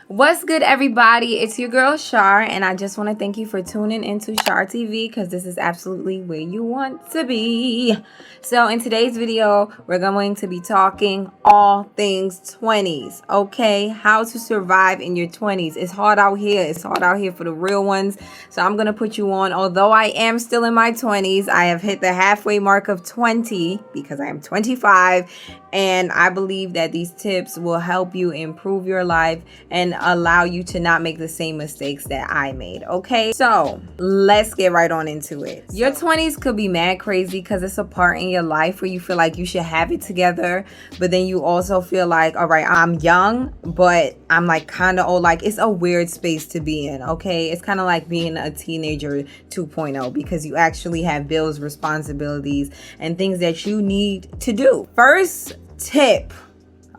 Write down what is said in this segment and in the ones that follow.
What's good, everybody? It's your girl Shar, and I just want to thank you for tuning into Shar TV because this is absolutely where you want to be. So in today's video, we're going to be talking all things 20s, okay? How to survive in your 20s. It's hard out here. It's hard out here for the real ones. So I'm going to put you on. Although I am still in my 20s, I have hit the halfway mark of 20 because I am 25. And I believe that these tips will help you improve your life and allow you to not make the same mistakes that I made. Okay, so let's get right on into it. Your 20s could be mad crazy because it's a part in your life where you feel like you should have it together, but then you also feel like, all right, I'm young, but I'm like kind of old. Like, it's a weird space to be in. Okay, it's kind of like being a teenager 2.0 because you actually have bills, responsibilities, and things that you need to do. First tip,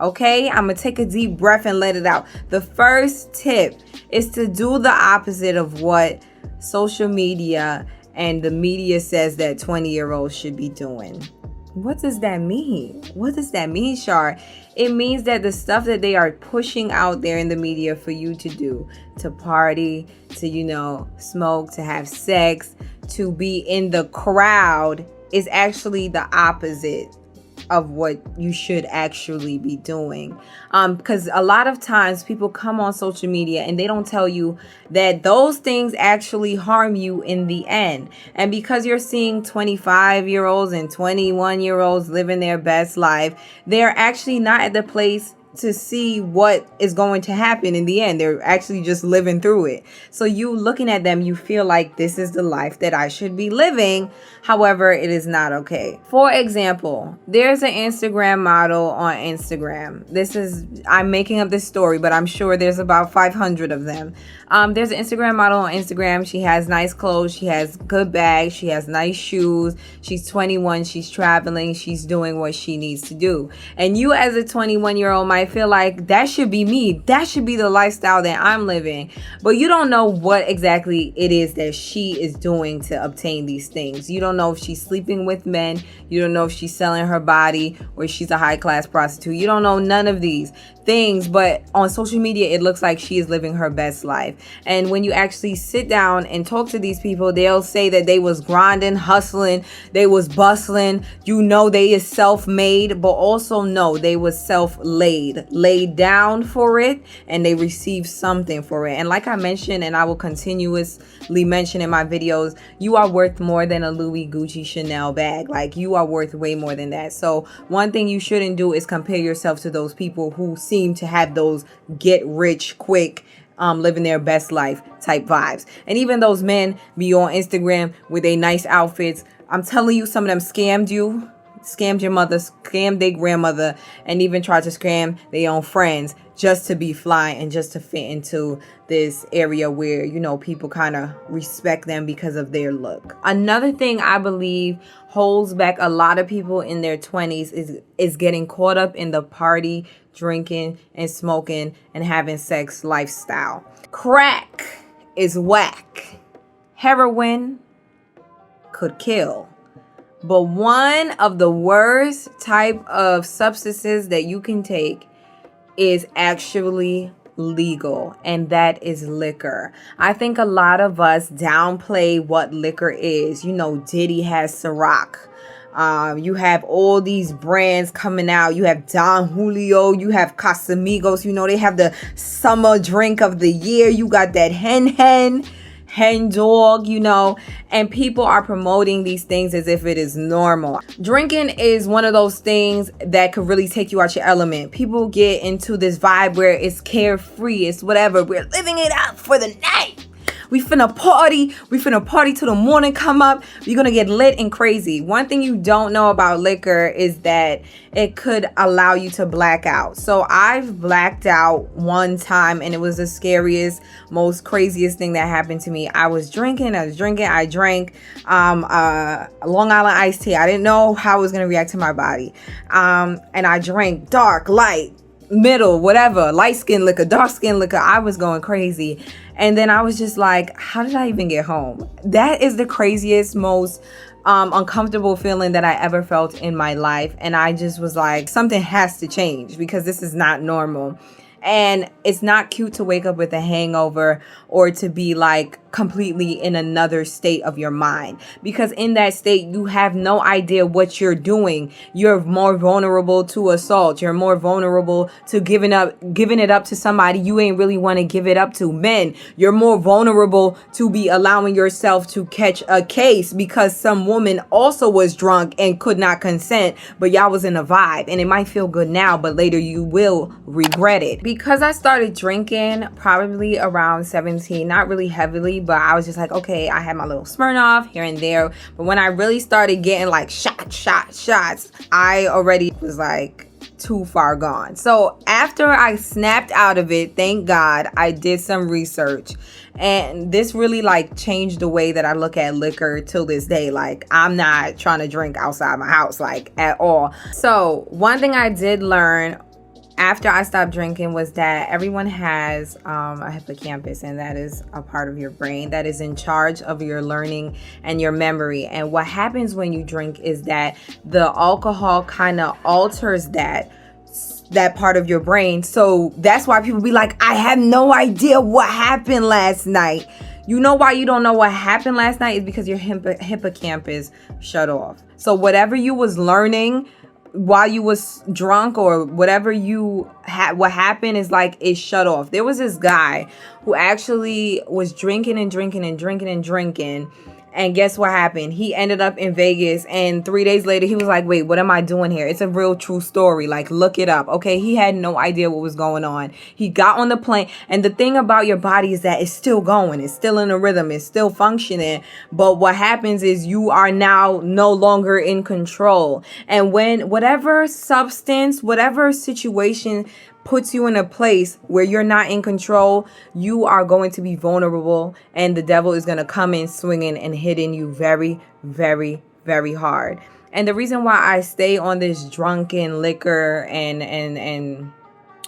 okay, I'm gonna take a deep breath and let it out. The first tip is to do the opposite of what social media and the media says that 20-year-olds should be doing. What does that mean? What does that mean, Shar? It means that the stuff that they are pushing out there in the media for you to do, to party, to, smoke, to have sex, to be in the crowd, is actually the opposite of what you should actually be doing. Because a lot of times people come on social media and they don't tell you that those things actually harm you in the end. And because you're seeing 25-year-olds and 21-year-olds living their best life, they're actually not at the place to see what is going to happen in the end. They're actually just living through it. So you looking at them, you feel like this is the life that I should be living. However, it is not okay. For example, there's an Instagram model on Instagram. I'm making up this story, but I'm sure there's about 500 of them. There's an Instagram model on Instagram. She has nice clothes. She has good bags. She has nice shoes. She's 21. She's traveling. She's doing what she needs to do. And you as a 21-year-old might feel like that should be me. That should be the lifestyle that I'm living. But you don't know what exactly it is that she is doing to obtain these things. You don't know if she's sleeping with men. You don't know if she's selling her body or she's a high-class prostitute. You don't know none of these things, but on social media it looks like she is living her best life. And when you actually sit down and talk to these people, they'll say that they was grinding, hustling, they was bustling, they is self-made, but also no, they was laid down for it, and they received something for it. And like I mentioned, and I will continuously mention in my videos, you are worth more than a Louis, Gucci, Chanel bag. Like, you are worth way more than that. So one thing you shouldn't do is compare yourself to those people who seem to have those get rich quick, living their best life type vibes. And even those men be on Instagram with their nice outfits. I'm telling you, some of them scammed you, scammed your mother, scammed their grandmother, and even tried to scam their own friends just to be fly and just to fit into this area where, people kind of respect them because of their look. Another thing I believe holds back a lot of people in their 20s is getting caught up in the party, drinking, and smoking, and having sex lifestyle. Crack is whack. Heroin could kill. But one of the worst type of substances that you can take is actually legal, and that is liquor. I think a lot of us downplay what liquor is. Diddy has Ciroc. You have all these brands coming out. You have Don Julio. You have Casamigos. They have the summer drink of the year. You got that hen dog, and people are promoting these things as if it is normal. Drinking is one of those things that could really take you out your element. People get into this vibe where it's carefree, it's whatever. We're living it up for the night. We finna party till the morning come up. You're gonna get lit and crazy. One thing you don't know about liquor is that it could allow you to black out. So I've blacked out one time, and it was the scariest, most craziest thing that happened to me. I drank Long Island iced tea. I didn't know how it was gonna react to my body. And I drank dark, light, middle, whatever, light skin liquor, dark skin liquor. I was going crazy. And then I was just like, how did I even get home? That is the craziest, most uncomfortable feeling that I ever felt in my life. And I just was like, something has to change because this is not normal. And it's not cute to wake up with a hangover or to be like completely in another state of your mind, because in that state you have no idea what you're doing. You're more vulnerable to assault. You're more vulnerable to giving it up to somebody you ain't really want to give it up to. Men, you're more vulnerable to be allowing yourself to catch a case because some woman also was drunk and could not consent, but y'all was in a vibe, and it might feel good now, but later you will regret it. Because I started drinking probably around 17, not really heavily, but I was just like, okay, I had my little Smirnoff here and there. But when I really started getting like shots, I already was like too far gone. So after I snapped out of it, thank God, I did some research, and this really like changed the way that I look at liquor till this day. Like, I'm not trying to drink outside my house like at all. So one thing I did learn after I stopped drinking was that everyone has a hippocampus, and that is a part of your brain that is in charge of your learning and your memory. And what happens when you drink is that the alcohol kind of alters that part of your brain. So that's why people be like, I have no idea what happened last night. You know why you don't know what happened last night is because your hippocampus shut off. So whatever you was learning while you was drunk or whatever you had, what happened is like it shut off. There was this guy who actually was drinking, and guess what happened? He ended up in Vegas, and 3 days later he was like, wait, what am I doing here? It's a real true story. Like, look it up. Okay, he had no idea what was going on. He got on the plane, and the thing about your body is that it's still going. It's still in a rhythm. It's still functioning. But what happens is you are now no longer in control. And when whatever substance, whatever situation puts you in a place where you're not in control, you are going to be vulnerable, and the devil is going to come in swinging and hitting you very, very, very hard. And the reason why I stay on this drunken liquor and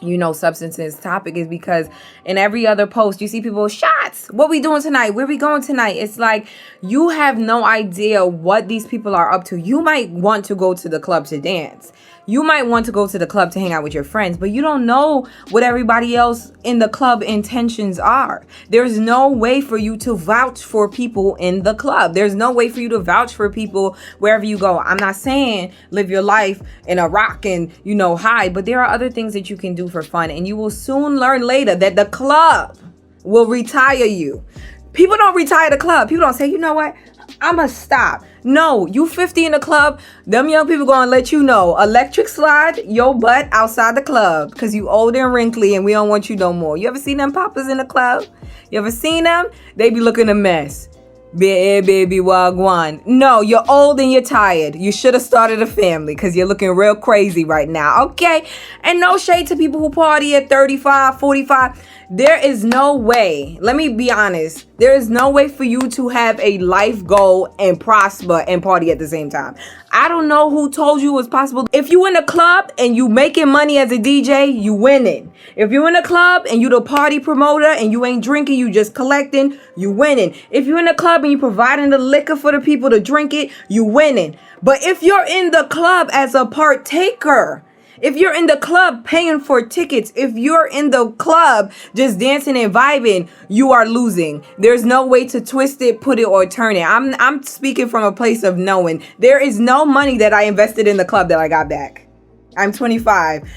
you know, substances topic is because in every other post you see people, shots, what we doing tonight, where we going tonight. It's like you have no idea what these people are up to. You might want to go to the club to dance. You might want to go to the club to hang out with your friends, but you don't know what everybody else in the club intentions are. There's no way for you to vouch for people in the club. There's no way for you to vouch for people wherever you go. I'm not saying live your life in a rock and, you know, high, but there are other things that you can do for fun, and you will soon learn later that the club will retire you. People don't retire the club. People don't say, you know what, I'ma stop. No, you 50 in the club, them young people gonna let you know, electric slide your butt outside the club because you old and wrinkly and we don't want you no more. You ever seen them poppers in the club? You ever seen them? They be looking a mess. Baby wagwan. No, you're old and you're tired. You should have started a family because you're looking real crazy right now. Okay? And no shade to people who party at 35, 45. There is no way, let me be honest, there is no way for you to have a life goal and prosper and party at the same time. I don't know who told you it was possible. If you in a club and you making money as a DJ, you winning. If you in a club and you the party promoter and you ain't drinking, you just collecting, you winning. If you in a club and you providing the liquor for the people to drink it, you winning. But if you're in the club as a partaker, if you're in the club paying for tickets, if you're in the club just dancing and vibing, you are losing. There's no way to twist it, put it, or turn it. I'm speaking from a place of knowing. There is no money that I invested in the club that I got back. I'm 25.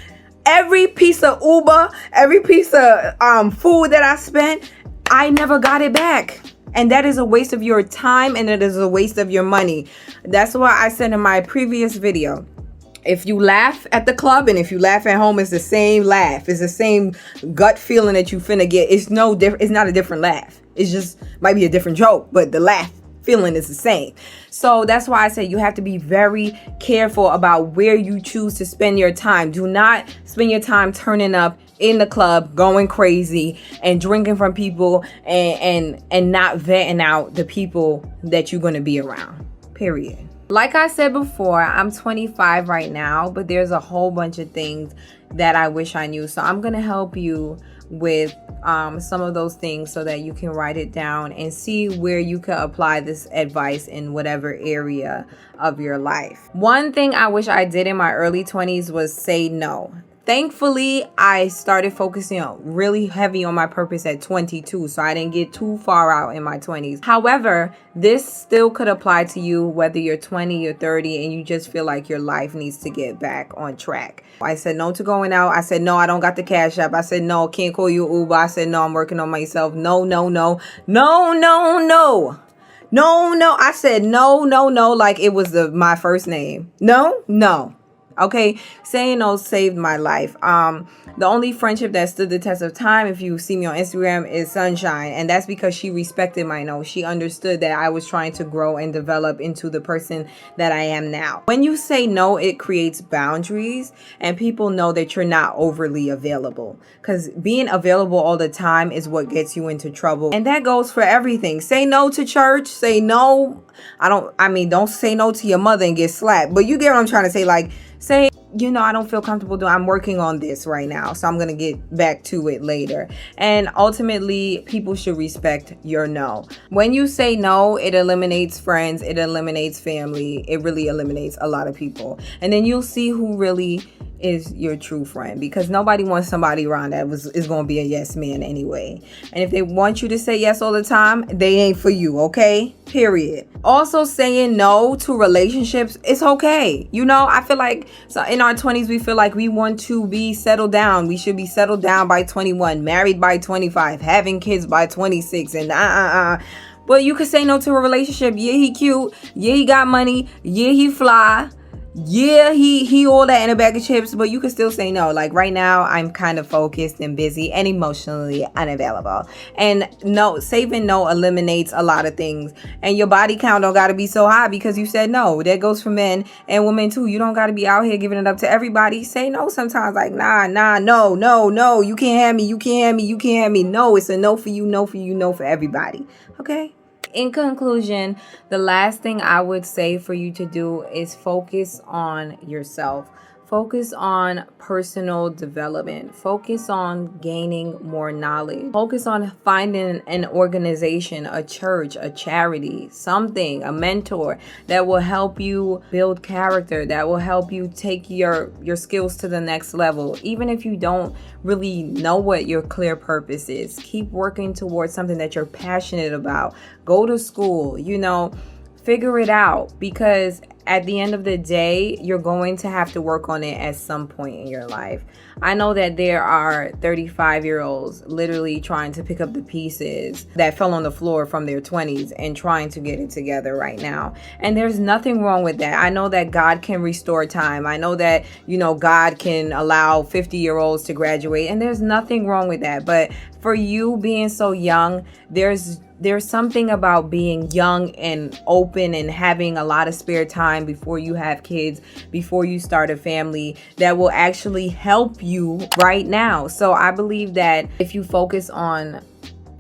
Every piece of Uber, every piece of food that I spent, I never got it back. And that is a waste of your time, and it is a waste of your money. That's why I said in my previous video, if you laugh at the club and if you laugh at home, it's the same laugh. It's the same gut feeling that you finna get. It's no different. It's not a different laugh. It's just might be a different joke, but the laugh feeling is the same. So that's why I say you have to be very careful about where you choose to spend your time. Do not spend your time turning up in the club, going crazy and drinking from people and not vetting out the people that you're going to be around. Period. Like I said before, I'm 25 right now, but there's a whole bunch of things that I wish I knew. So I'm going to help you with some of those things so that you can write it down and see where you can apply this advice in whatever area of your life. One thing I wish I did in my early 20s was say no. Thankfully, I started focusing on really heavy on my purpose at 22, so I didn't get too far out in my 20s. However, this still could apply to you whether you're 20 or 30 and you just feel like your life needs to get back on track. I said no to going out. I said no, I don't got the cash app. I said no, can't call you Uber. I said no, I'm working on myself. No, no, no, no, no, no. No, no. I said no, no, no, like it was my first name. No, no. Okay, saying no saved my life. The only friendship that stood the test of time, if you see me on Instagram, is Sunshine, and that's because she respected my no. She understood that I was trying to grow and develop into the person that I am now. When you say no, it creates boundaries, and people know that you're not overly available, because being available all the time is what gets you into trouble, and that goes for everything. Say no to church. Say no. Don't say no to your mother and get slapped, but you get what I'm trying to say. Like, say, I don't feel comfortable doing, I'm working on this right now, so I'm going to get back to it later. And ultimately, people should respect your no. When you say no, it eliminates friends, it eliminates family, it really eliminates a lot of people. And then you'll see who really is your true friend, because nobody wants somebody around that is going to be a yes man anyway. And if they want you to say yes all the time, they ain't for you, okay? Period. Also, saying no to relationships, it's okay. I feel like so in our 20s, we feel like we want to be settled down. We should be settled down by 21, married by 25, having kids by 26, and But you could say no to a relationship. Yeah, he cute. Yeah, he got money. Yeah, he fly. Yeah, he all that in a bag of chips, but you can still say no. Like right now, I'm kind of focused and busy and emotionally unavailable. And no, saving no eliminates a lot of things. And your body count don't got to be so high because you said no. That goes for men and women too. You don't got to be out here giving it up to everybody. Say no sometimes. Like, nah, no. You can't have me. You can't have me. You can't have me. No, it's a no for you, no for you, no for everybody. Okay? In conclusion, the last thing I would say for you to do is focus on yourself. Focus on personal development. Focus on gaining more knowledge. Focus on finding an organization, a church, a charity, something, a mentor that will help you build character, that will help you take your skills to the next level. Even if you don't really know what your clear purpose is, keep working towards something that you're passionate about. Go to school, figure it out, because at the end of the day, you're going to have to work on it at some point in your life. I know that there are 35-year-olds literally trying to pick up the pieces that fell on the floor from their 20s and trying to get it together right now. And there's nothing wrong with that. I know that God can restore time. I know that, God can allow 50-year-olds to graduate, and there's nothing wrong with that. But for you being so young, there's something about being young and open and having a lot of spare time before you have kids, before you start a family, that will actually help you right now. So I believe that if you focus on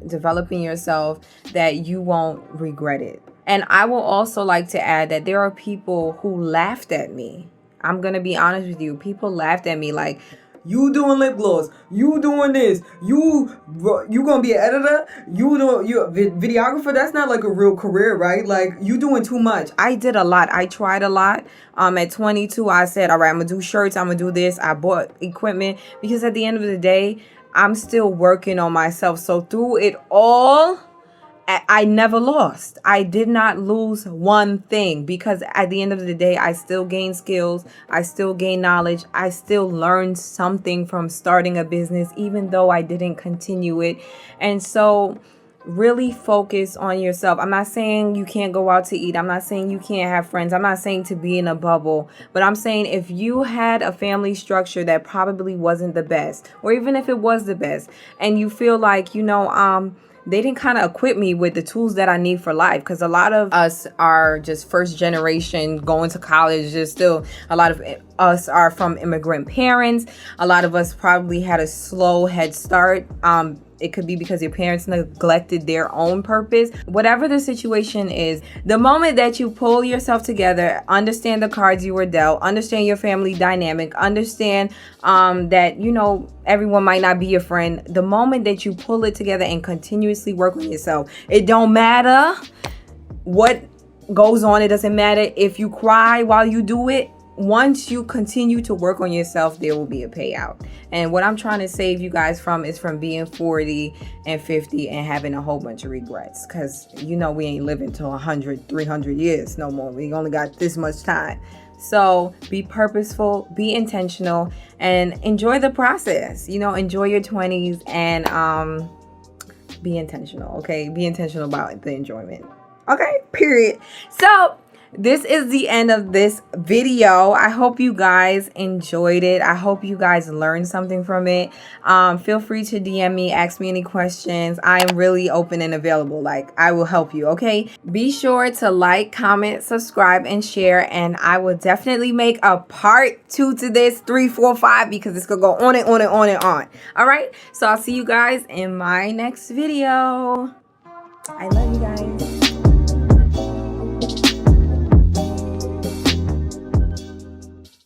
developing yourself, that you won't regret it. And I will also like to add that there are people who laughed at me. I'm going to be honest with you. People laughed at me like, you doing lip gloss, you doing this, you gonna be an editor, you a videographer. That's not like a real career, right? Like, you doing too much. I did a lot. I tried a lot. At 22, I said, all right, I'm gonna do shirts, I'm gonna do this. I bought equipment because at the end of the day, I'm still working on myself. So through it all, I never lost. I did not lose one thing, because at the end of the day, I still gained skills. I still gained knowledge. I still learned something from starting a business, even though I didn't continue it. And so really focus on yourself. I'm not saying you can't go out to eat. I'm not saying you can't have friends. I'm not saying to be in a bubble. But I'm saying if you had a family structure that probably wasn't the best, or even if it was the best, and you feel like, they didn't kind of equip me with the tools that I need for life, because a lot of us are just first generation going to college. There's still a lot of us are from immigrant parents. A lot of us probably had a slow head start. It could be because your parents neglected their own purpose. Whatever the situation is, the moment that you pull yourself together, understand the cards you were dealt, understand your family dynamic, understand that, everyone might not be your friend. The moment that you pull it together and continuously work on yourself, it don't matter what goes on. It doesn't matter if you cry while you do it. once you continue to work on yourself, there will be a payout. And what I'm trying to save you guys from is from being 40 and 50 and having a whole bunch of regrets, because you know we ain't living till 100, 300 years no more. We only got this much time. So be purposeful, be intentional, and enjoy the process. You know, enjoy your 20s and be intentional, okay? Be intentional about the enjoyment. Okay, period. So this is the end of this video. I hope you guys enjoyed it. I hope you guys learned something from it. Feel free to DM me, ask me any questions. I'm really open and available. Like, I will help you, okay? Be sure to like, comment, subscribe, and share. And I will definitely make a part 2 to this, 3, 4, 5, because it's gonna go on and on and on and on. All right? So I'll see you guys in my next video. I love you guys.